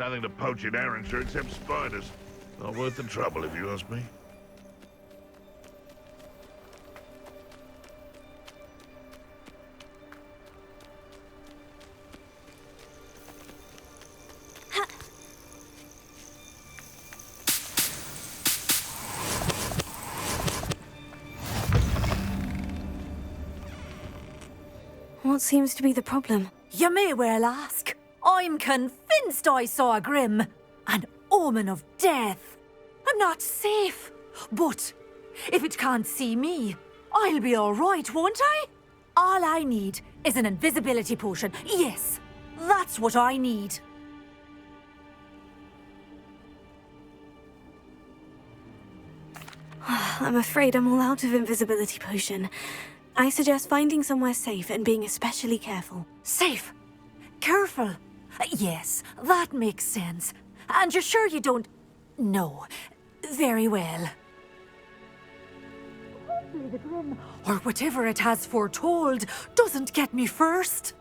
Nothing to poach in Arrowshire except spiders. Not worth the trouble, if you ask me. What seems to be the problem? You may well ask. I'm convinced I saw a grim, an omen of death. I'm not safe, but if it can't see me, I'll be all right, won't I? All I need is an invisibility potion. Yes, that's what I need. I'm afraid I'm all out of invisibility potion. I suggest finding somewhere safe and being especially careful. Safe? Careful? Yes, that makes sense. And you're sure you don't... No. Very well. Hopefully the Grim, or whatever it has foretold, doesn't get me first.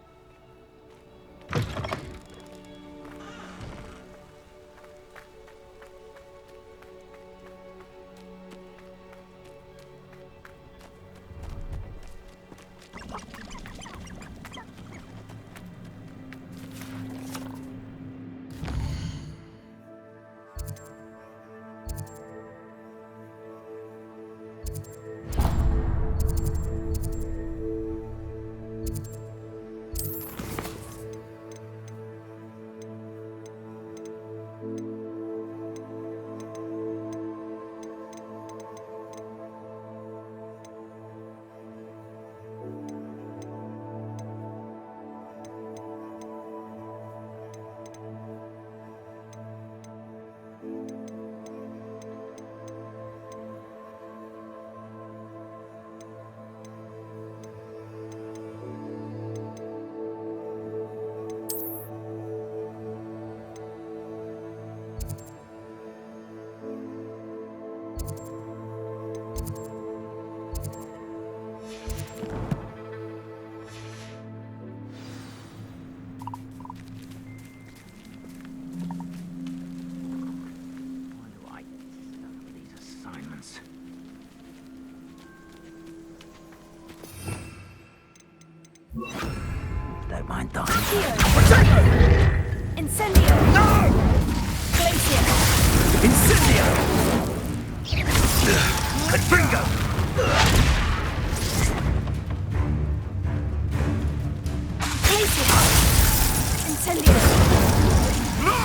Don't mind dying. Incendio! No! Glacier! Incendio! Confringo! Glacier! Incendio! No!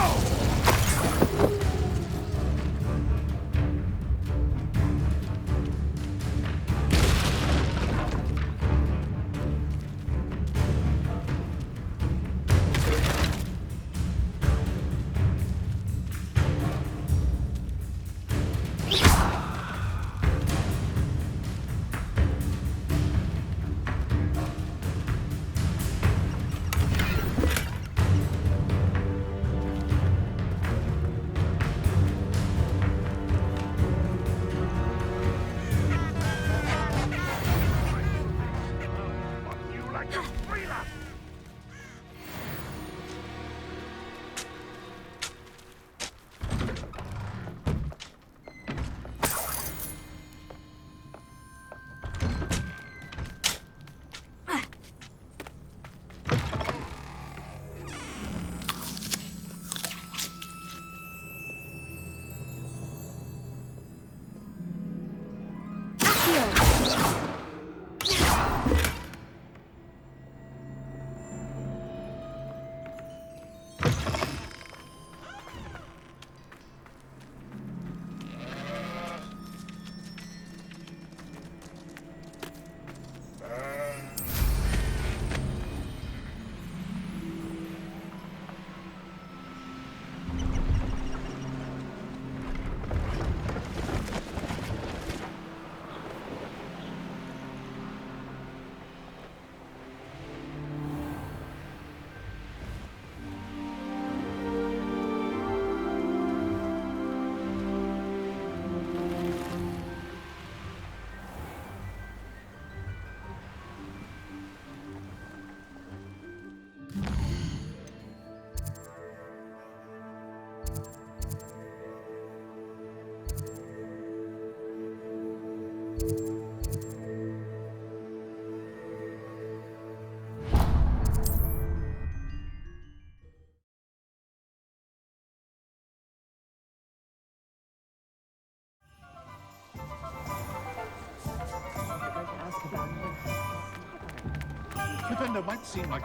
Defender might seem like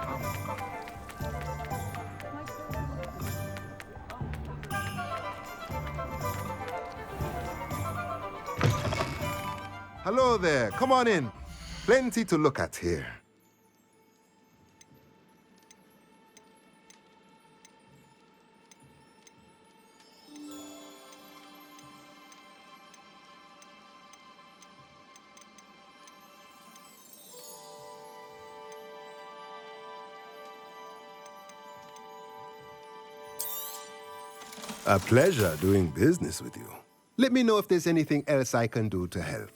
Hello there. Come on in. Plenty to look at here. A pleasure doing business with you. Let me know if there's anything else I can do to help.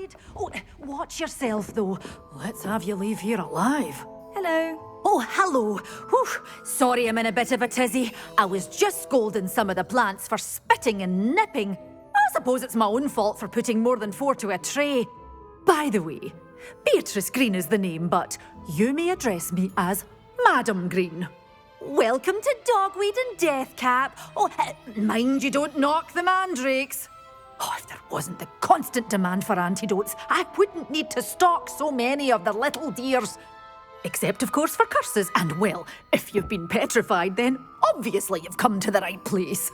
outside. Oh, watch yourself, though. Let's have you leave here alive. Hello. Oh, hello. Whew. Sorry I'm in a bit of a tizzy. I was just scolding some of the plants for spitting and nipping. I suppose it's my own fault for putting more than 4 to a tray. By the way, Beatrice Green is the name, but you may address me as Madam Green. Welcome to Dogweed and Deathcap. Oh, mind you don't knock the mandrakes. Oh, if there wasn't the constant demand for antidotes, I wouldn't need to stock so many of the little dears. Except, of course, for curses. And, well, if you've been petrified, then obviously you've come to the right place.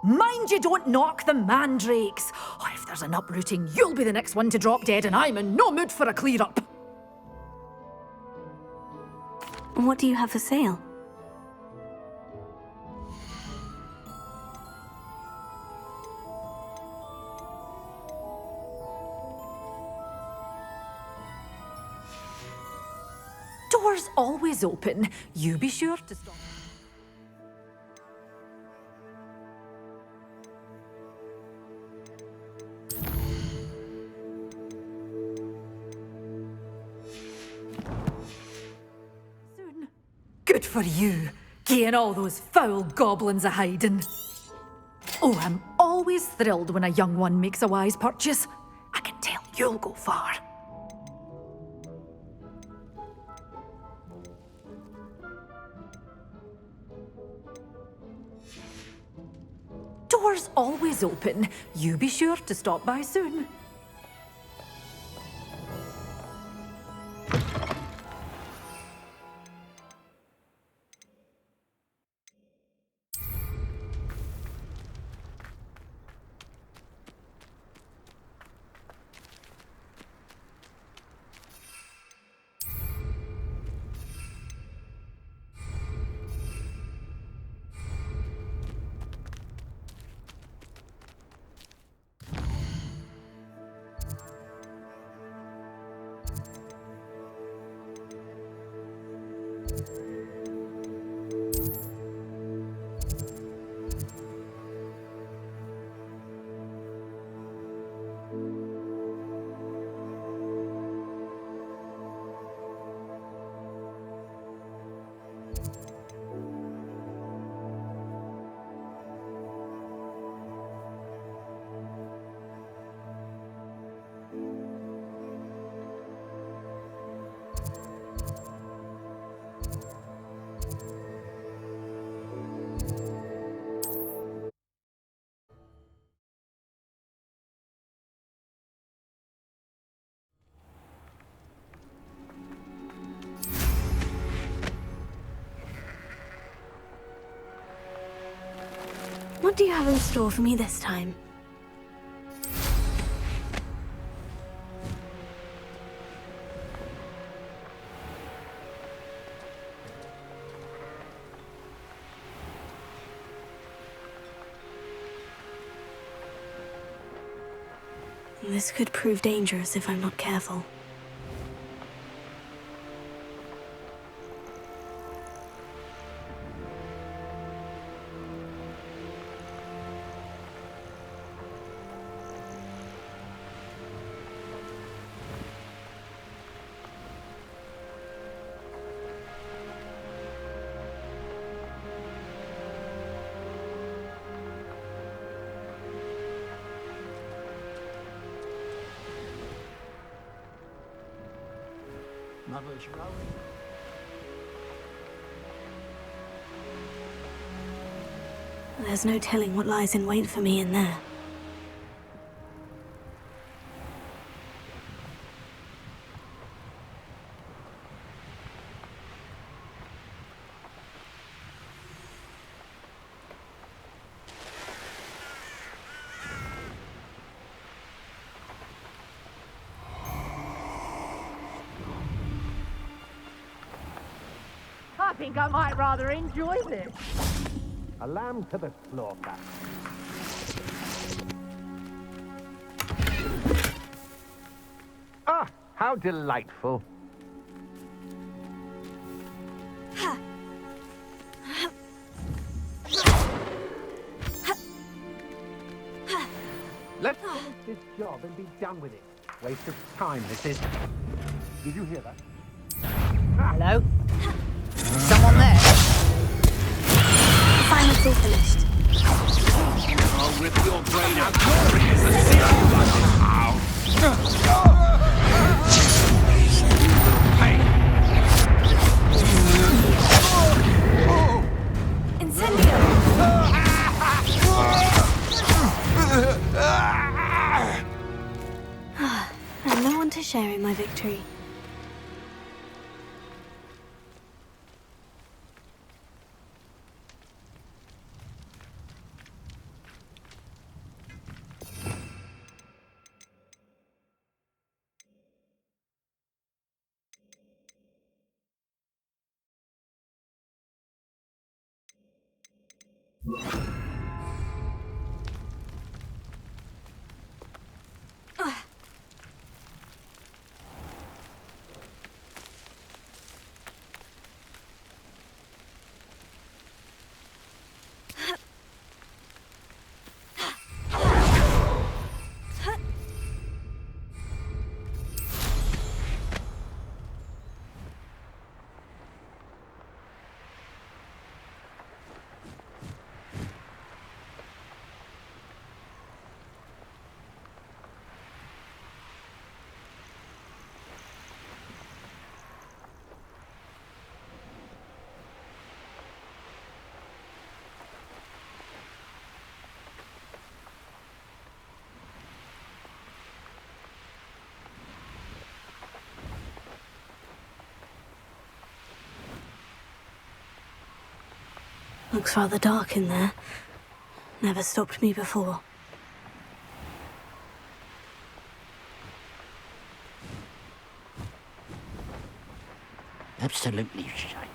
Mind you don't knock the mandrakes. Oh, if there's an uprooting, you'll be the next one to drop dead, and I'm in no mood for a clear-up. What do you have for sale? Doors always open. You be sure to stop. Soon. Good for you, getting all those foul goblins a hiding. Oh, I'm always thrilled when a young one makes a wise purchase. I can tell you'll go far. Doors always open. You be sure to stop by soon. What do you have in store for me this time? This could prove dangerous if I'm not careful. Mother's Road. There's no telling what lies in wait for me in there. I think I might rather enjoy this. A lamb to the slaughter. Ah, how delightful. Let's finish this job and be done with it. waste of time, this is. Did you hear that? Hello? Someone there? Fine, it's all finished. I'll rip your brain out. Let's see how Incendio! And no one to share in my victory. Looks rather dark in there. Never stopped me before. Absolutely shite.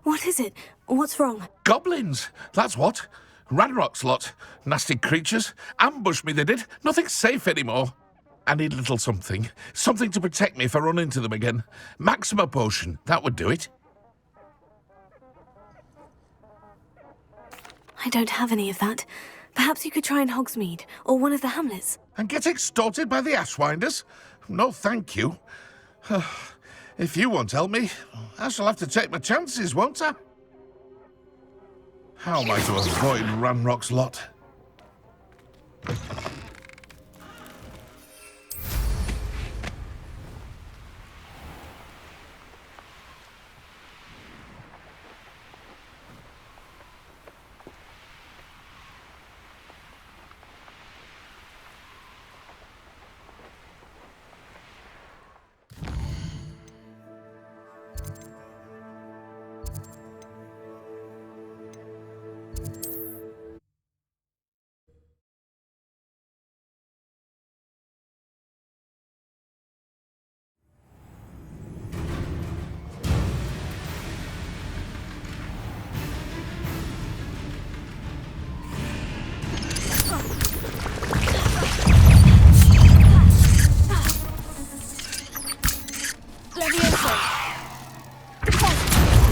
What is it? What's wrong? Goblins, that's what. Ranrock's lot. Nasty creatures. Ambushed me, they did. Nothing's safe anymore. I need a little something. Something to protect me if I run into them again. Maxima potion, that would do it. I don't have any of that. Perhaps you could try in Hogsmeade, or one of the hamlets. And get extorted by the Ashwinders? No, thank you. If you won't help me, I shall have to take my chances, won't I? How am I to avoid Ranrock's lot?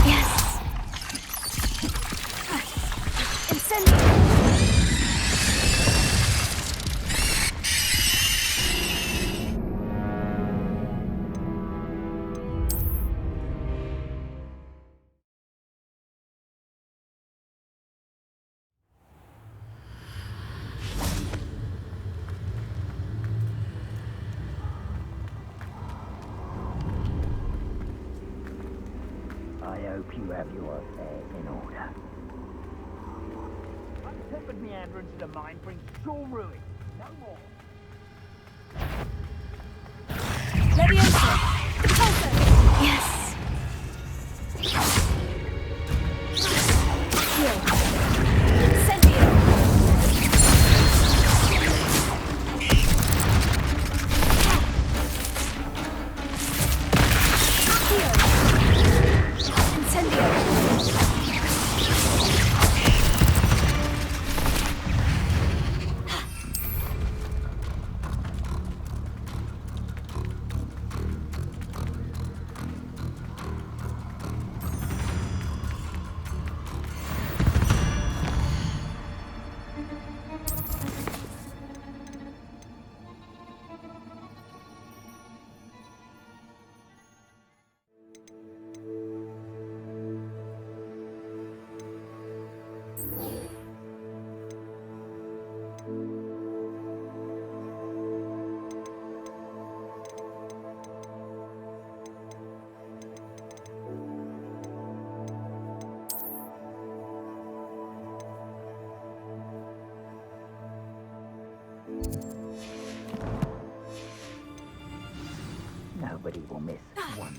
Yes. Incendio! I owe hope you have your affairs in order. Untempered meander into the mine brings sure ruin. No more. Leviosa! Repulsor! Yes. Heal. Incendio! Heal. Incendio! Nobody will miss one.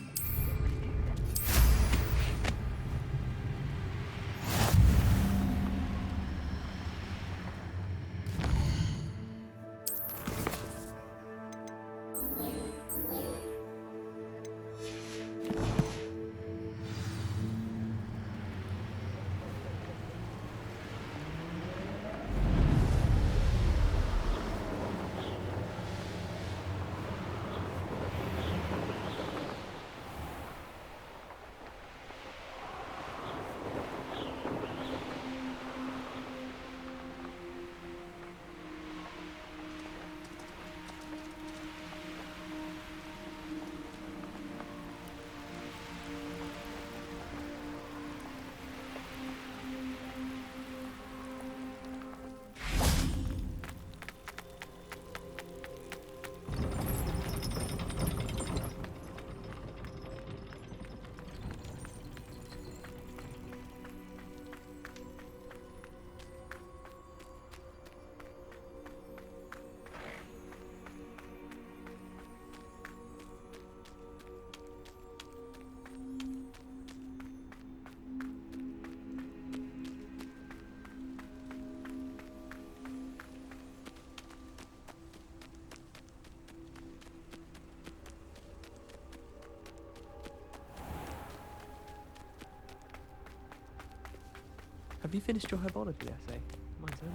Have you finished your herbology essay? Mine's only.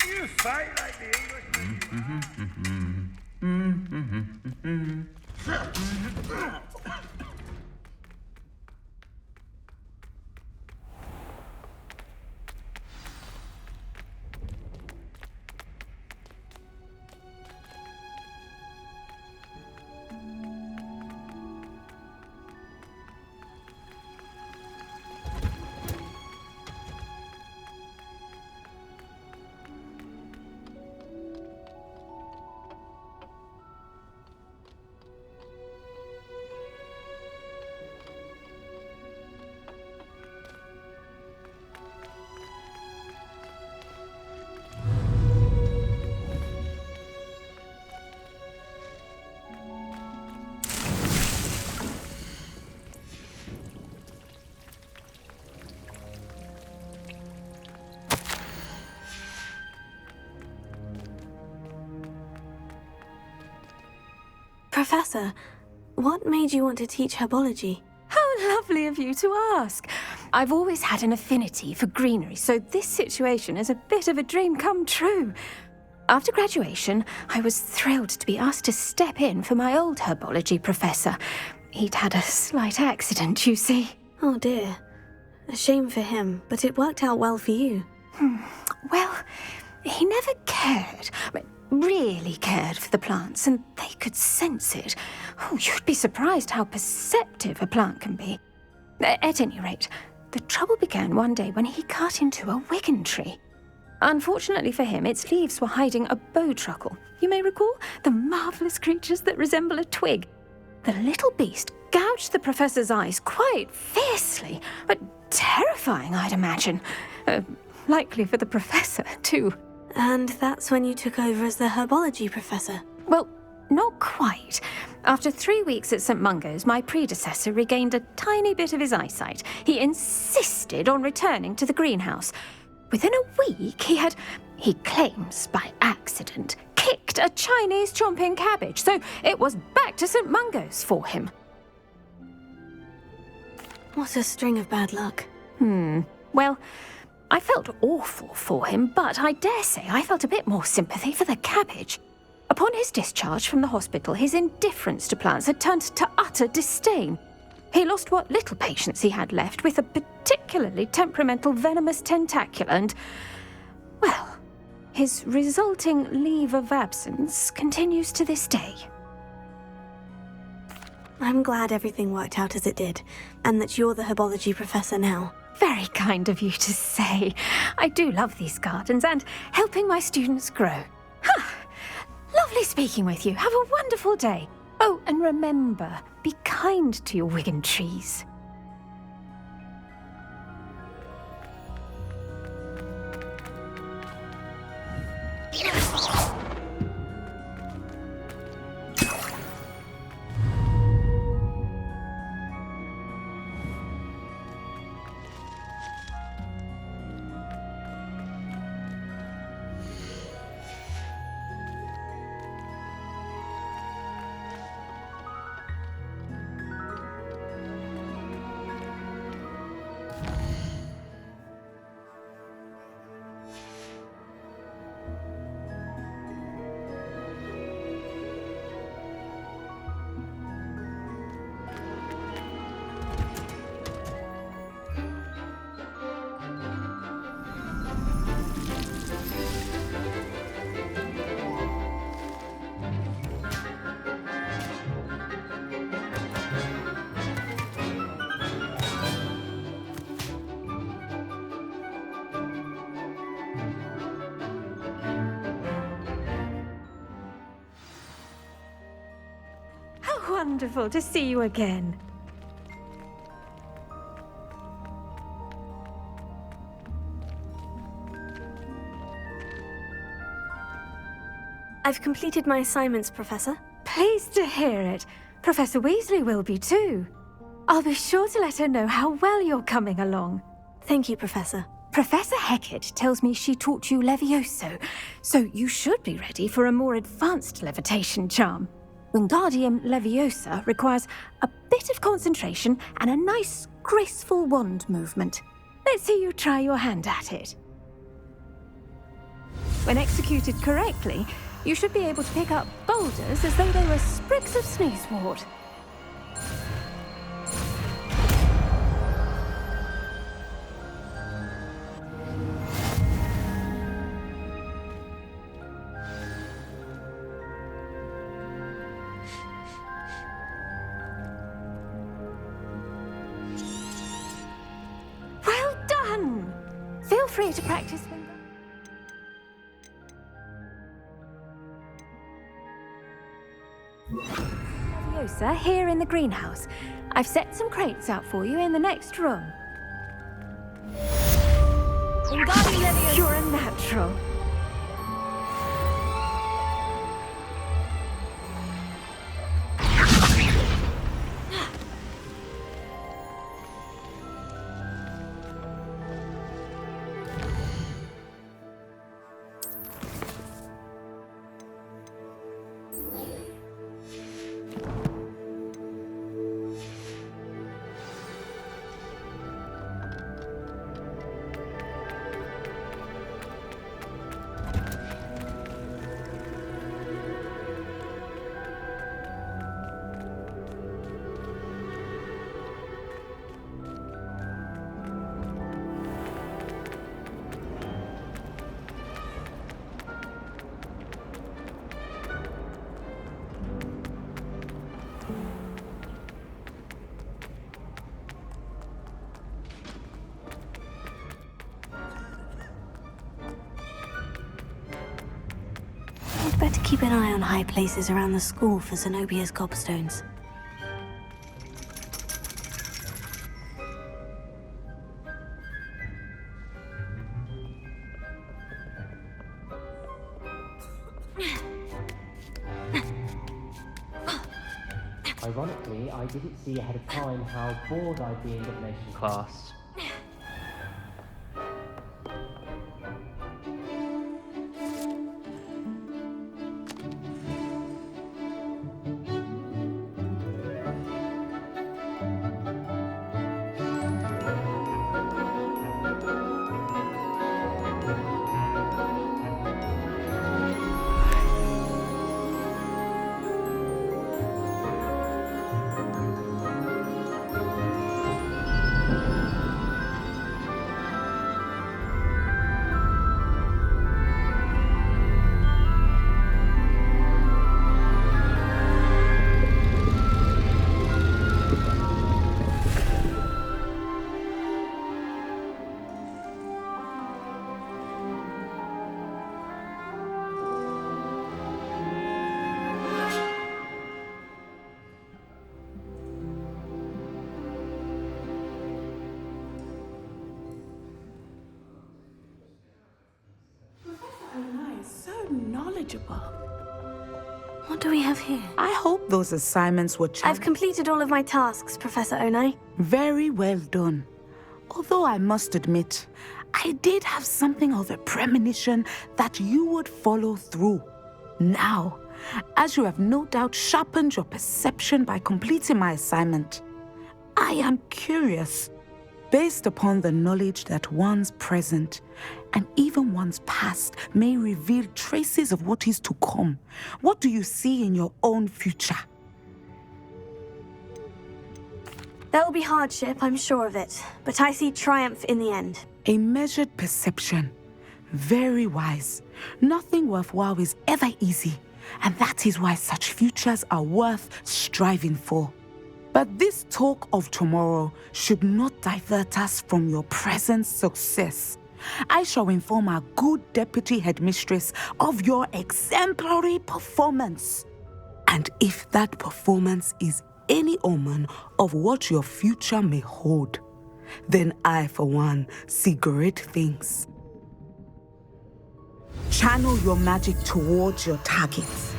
You fight like the Englishman. Professor, what made you want to teach herbology? How lovely of you to ask. I've always had an affinity for greenery, so this situation is a bit of a dream come true. After graduation, I was thrilled to be asked to step in for my old herbology professor. He'd had a slight accident, you see. Oh dear. A shame for him, but it worked out well for you. Well, he never cared, really cared for the plants, and they could sense it. Oh, you'd be surprised how perceptive a plant can be. At any rate, the trouble began one day when he cut into a wigan tree. Unfortunately for him, its leaves were hiding a bowtruckle. You may recall the marvellous creatures that resemble a twig. The little beast gouged the professor's eyes quite fiercely, but terrifying, I'd imagine. Likely for the professor, too. And that's when you took over as the herbology professor. Well, not quite. After 3 weeks at St. Mungo's, my predecessor regained a tiny bit of his eyesight. He insisted on returning to the greenhouse. Within a week, he claims by accident, kicked a Chinese chomping cabbage, so it was back to St. Mungo's for him. What a string of bad luck. Well, I felt awful for him, but I dare say I felt a bit more sympathy for the cabbage. Upon his discharge from the hospital, his indifference to plants had turned to utter disdain. He lost what little patience he had left with a particularly temperamental venomous tentacula and, well, his resulting leave of absence continues to this day. I'm glad everything worked out as it did, and that you're the herbology professor now. Very kind of you to say. I do love these gardens and helping my students grow. Lovely speaking with you. Have a wonderful day. Oh, and remember, be kind to your wigan trees. Wonderful to see you again. I've completed my assignments, Professor. Pleased to hear it. Professor Weasley will be too. I'll be sure to let her know how well you're coming along. Thank you, Professor. Professor Hecat tells me she taught you Levioso, so you should be ready for a more advanced levitation charm. Wingardium Leviosa requires a bit of concentration and a nice, graceful wand movement. Let's see you try your hand at it. When executed correctly, you should be able to pick up boulders as though they were sprigs of sneezewort. Well done! Feel free to practice when... Leviosa here in the greenhouse. I've set some crates out for you in the next room. Wingardium Leviosa! You're a natural. better keep an eye on high places around the school for Zenobia's gobstones. Ironically, I didn't see ahead of time how bored I'd be in divination class. Knowledgeable. What do we have here? I hope those assignments were I've completed all of my tasks, Professor Onai. Very well done. Although I must admit, I did have something of a premonition that you would follow through. Now, as you have no doubt sharpened your perception by completing my assignment, I am curious. Based upon the knowledge that one's present and even one's past may reveal traces of what is to come, what do you see in your own future? There will be hardship, I'm sure of it, but I see triumph in the end. A measured perception. Very wise. Nothing worthwhile is ever easy, and that is why such futures are worth striving for. But this talk of tomorrow should not divert us from your present success. I shall inform our good deputy headmistress of your exemplary performance. And if that performance is any omen of what your future may hold, then I, for one, see great things. Channel your magic towards your targets.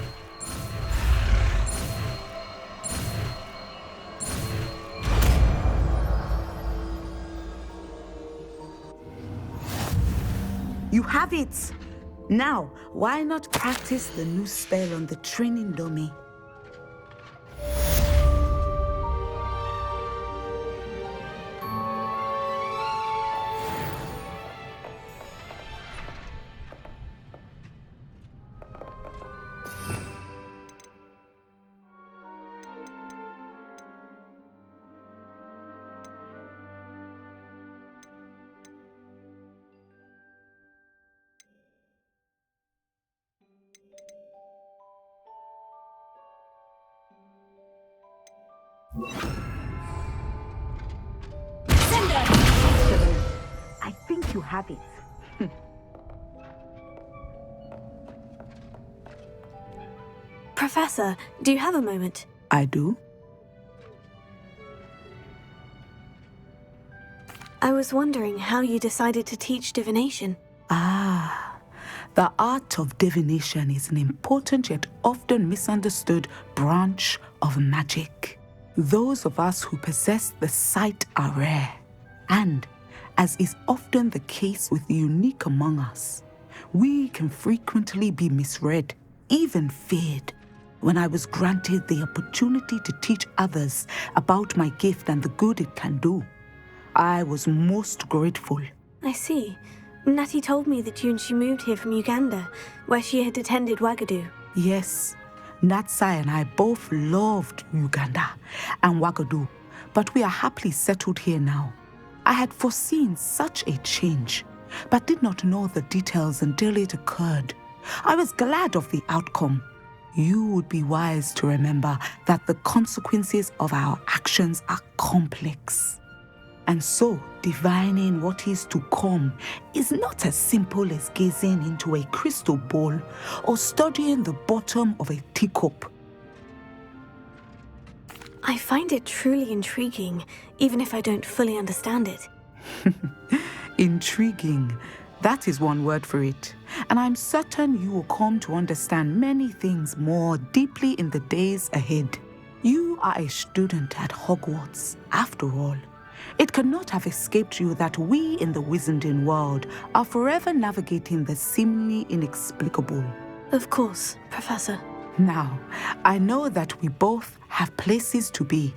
You have it! Now, why not practice the new spell on the training dummy? I think you have it. Professor, do you have a moment? I do. I was wondering how you decided to teach divination. The art of divination is an important yet often misunderstood branch of magic. Those of us who possess the sight are rare, and, as is often the case with the unique among us, we can frequently be misread, even feared. When I was granted the opportunity to teach others about my gift and the good it can do, I was most grateful. I see. Natty told me that you and she moved here from Uganda, where she had attended Wagadu. Yes, Natsai and I both loved Uganda and Wagadu, but we are happily settled here now. I had foreseen such a change, but did not know the details until it occurred. I was glad of the outcome. You would be wise to remember that the consequences of our actions are complex. And so, divining what is to come is not as simple as gazing into a crystal ball or studying the bottom of a teacup. I find it truly intriguing, even if I don't fully understand it. Intriguing. That is one word for it. And I'm certain you will come to understand many things more deeply in the days ahead. You are a student at Hogwarts, after all. It cannot have escaped you that we in the Wizarding world are forever navigating the seemingly inexplicable. Of course, Professor. Now, I know that we both have places to be.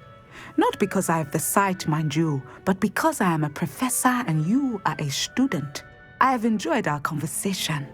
Not because I have the sight, mind you, but because I am a professor and you are a student. I have enjoyed our conversation.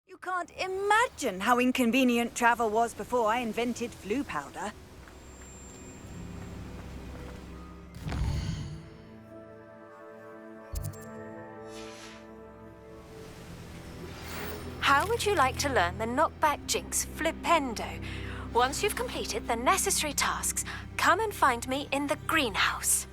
You can't imagine how inconvenient travel was before I invented flu powder. How would you like to learn the knockback jinx flipendo? Once you've completed the necessary tasks, come and find me in the greenhouse.